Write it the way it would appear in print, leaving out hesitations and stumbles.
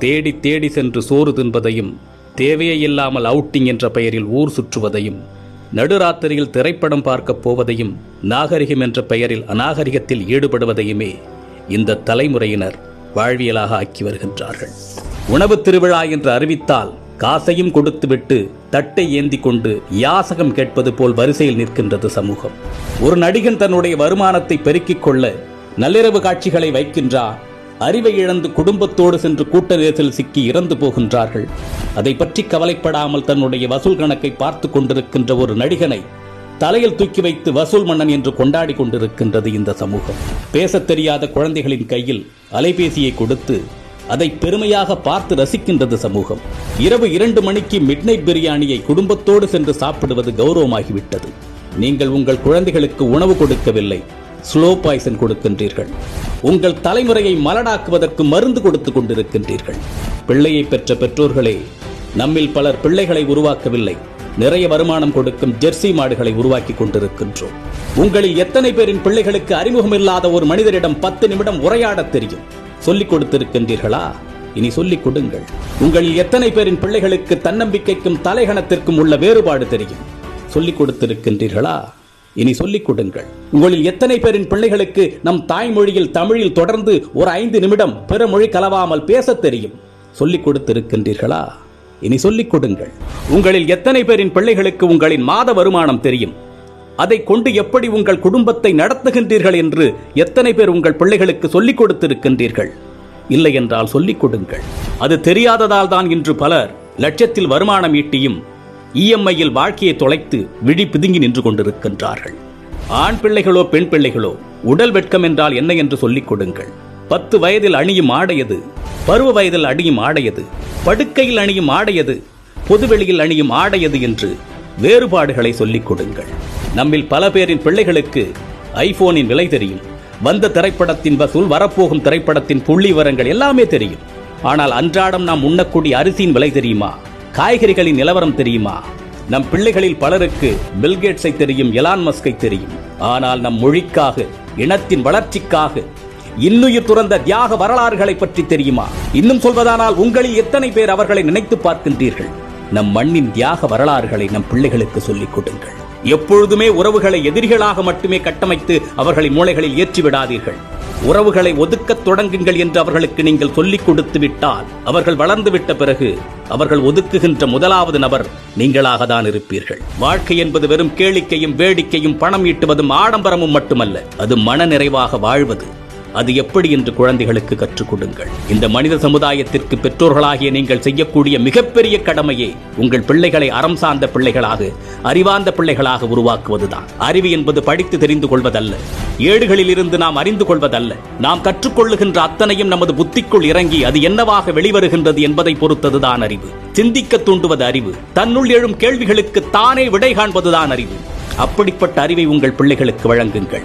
தேடி தேடி சென்று சோறு தின்பதையும், தேவையே இல்லாமல் அவுட்டிங் என்ற பெயரில் ஊர் சுற்றுவதையும், நடுராத்திரியில் திரைப்படம் பார்க்கப் போவதையும், நாகரிகம் என்ற பெயரில் அநாகரிகத்தில் ஈடுபடுவதையுமே இந்த தலைமுறையினர் வாழ்வியலாக ஆக்கி வருகின்றார்கள். உணவு திருவிழா என்று அறிவித்தால் காசையும் கொடுத்துவிட்டு தட்டை ஏந்தி கொண்டு யாசகம் கேட்பது போல் வரிசையில் நிற்கின்றது சமூகம். ஒரு நடிகன் தன்னுடைய வருமானத்தை பெருக்கிக் கொள்ள நள்ளிரவு காட்சிகளை வைக்கின்றார். அறிவை இழந்து குடும்பத்தோடு சென்று கூட்ட நெரிசலில் சிக்கி இறந்து போகின்றார்கள். அதை பற்றி கவலைப்படாமல் தன்னுடைய வசூல் கணக்கை பார்த்து கொண்டிருக்கின்ற ஒரு நடிகனை தலையில் தூக்கி வைத்து வசூல் மன்னன் என்று கொண்டாடி கொண்டிருக்கின்றது இந்த சமூகம். பேசத் தெரியாத குழந்தைகளின் கையில் அலைபேசியை கொடுத்து அதை பெருமையாக பார்த்து ரசிக்கின்றது சமூகம். இரவு 2 மணிக்கு மிட்நைட் பிரியாணியை குடும்பத்தோடு சென்று சாப்பிடுவது கௌரவமாகிவிட்டது. நீங்கள் உங்கள் குழந்தைகளுக்கு உணவு கொடுக்கவில்லை, ஸ்லோ பாய்சன் கொடுக்கின்றீர்கள். உங்கள் தலைமுறையை மலடாக்குவதற்கு மருந்து கொடுத்து கொண்டிருக்கின்றீர்கள். பிள்ளையை பெற்ற பெற்றோர்களே, நம்மில் பலர் பிள்ளைகளை உருவாக்கவில்லை, நிறைய வருமானம் கொடுக்கும் ஜெர்சி மாடுகளை உருவாக்கி கொண்டிருக்கின்றோம். உங்களில் எத்தனை பேரின் பிள்ளைகளுக்கு அறிமுகமில்லாத ஒரு மனிதரிடம் 10 நிமிடம் உரையாட தெரியும்? சொல்லிக் கொடுத்திருக்கின்றீர்களா? இனி சொல்லிக் கொடுங்கள். உங்களில் எத்தனை பேரின் பிள்ளைகளுக்கு தன்னம்பிக்கைக்கும் தலைகணத்திற்கும் உள்ள வேறுபாடு தெரியும்? சொல்லிக் கொடுத்திருக்கின்றீர்களா? இனி சொல்லிக் கொடுங்கள். உங்களில் எத்தனை பேரின் பிள்ளைகளுக்கு நம் தாய்மொழியில் தமிழில் தொடர்ந்து ஒரு 5 நிமிடம் பிற மொழி கலவாமல் பேசத் தெரியும்? சொல்லிக் கொடுத்திருக்கின்றீர்களா? இனி சொல்லிக் கொடுங்கள். உங்களில் எத்தனை பேரின் பிள்ளைகளுக்கு உங்களின் மாத வருமானம் தெரியும்? அதை கொண்டு எப்படி உங்கள் குடும்பத்தை நடத்துகின்றீர்கள் என்று எத்தனை பேர் உங்கள் பிள்ளைகளுக்கு சொல்லிக் கொடுத்திருக்கின்றீர்கள்? இல்லை என்றால் சொல்லிக் கொடுங்கள். அது தெரியாததால் தான் இன்று பலர் லட்சத்தில் வருமானம் ஈட்டியும் இஎம்ஐயில் வாழ்க்கையை தொலைத்து விழி பிதுங்கி நின்று கொண்டிருக்கின்றார்கள். ஆண் பிள்ளைகளோ பெண் பிள்ளைகளோ, உடல் வெட்கம் என்றால் என்ன என்று சொல்லிக் கொடுங்கள். 10 வயதில் அணியும் ஆடையது, பருவ வயதில் அணியும் ஆடையது, படுக்கையில் அணியும் ஆடையது, பொதுவெளியில் அணியும் ஆடையது என்று வேறுபாடுகளை சொல்லிக் கொடுங்கள். நம்மில் பல பேரின் பிள்ளைகளுக்கு ஐபோனின் விலை தெரியும், வந்த திரைப்படத்தின் வசூல், வரப்போகும் திரைப்படத்தின் புள்ளி விவரங்கள் எல்லாமே தெரியும். ஆனால் அன்றாடம் நாம் உண்ணக்கூடிய அரிசியின் விலை தெரியுமா? காய்கறிகளின் நிலவரம் தெரியுமா? நம் பிள்ளைகளில் பலருக்கு பில்கேட்ஸை தெரியும், எலான் மஸ்கை தெரியும். ஆனால் நம் மொழிக்காக, இனத்தின் வளர்ச்சிக்காக இன்னுயிர் துறந்த தியாக வரலாறுகளை பற்றி தெரியுமா? இன்னும் சொல்வதானால் உங்களில் எத்தனை பேர் அவர்களை நினைத்து பார்க்கின்றீர்கள்? நம் மண்ணின் தியாக வரலாறுகளை நம் பிள்ளைகளுக்கு சொல்லிக் கொடுங்கள். எப்பொழுதுமே உறவுகளை எதிரிகளாக மட்டுமே கட்டமைத்து அவர்களின் மூளைகளில் ஏற்றிவிடாதீர்கள். உறவுகளை ஒதுக்கத் தொடங்குங்கள் என்று அவர்களுக்கு நீங்கள் சொல்லிக் கொடுத்து விட்டால், அவர்கள் வளர்ந்து விட்ட பிறகு அவர்கள் ஒதுக்குகின்ற முதலாவது நபர் நீங்களாக தான் இருப்பீர்கள். வாழ்க்கை என்பது வெறும் கேளிக்கையும் வேடிக்கையும் பணம் ஈட்டுவதும் ஆடம்பரமும் மட்டுமல்ல, அது மன நிறைவாக வாழ்வது. அது எப்படி என்று குழந்தைகளுக்கு கற்றுக் கொடுங்கள். இந்த மனித சமுதாயத்திற்கு பெற்றோர்களாகிய நீங்கள் செய்யக்கூடிய மிகப்பெரிய கடமையே உங்கள் பிள்ளைகளை அறம் சார்ந்த பிள்ளைகளாக, அறிவார்ந்த பிள்ளைகளாக உருவாக்குவதுதான். அறிவு என்பது படித்து தெரிந்து கொள்வதல்ல, ஏடுகளில் இருந்து நாம் அறிந்து கொள்வதல்ல. நாம் கற்றுக்கொள்ளுகின்ற அத்தனையும் நமது புத்திக்குள் இறங்கி அது என்னவாக வெளிவருகின்றது என்பதை பொறுத்ததுதான் அறிவு. சிந்திக்க தூண்டுவது அறிவு. தன்னுள் எழும் கேள்விகளுக்கு தானே விடை காண்பதுதான் அறிவு. அப்படிப்பட்ட அறிவை உங்கள் பிள்ளைகளுக்கு வழங்குங்கள்.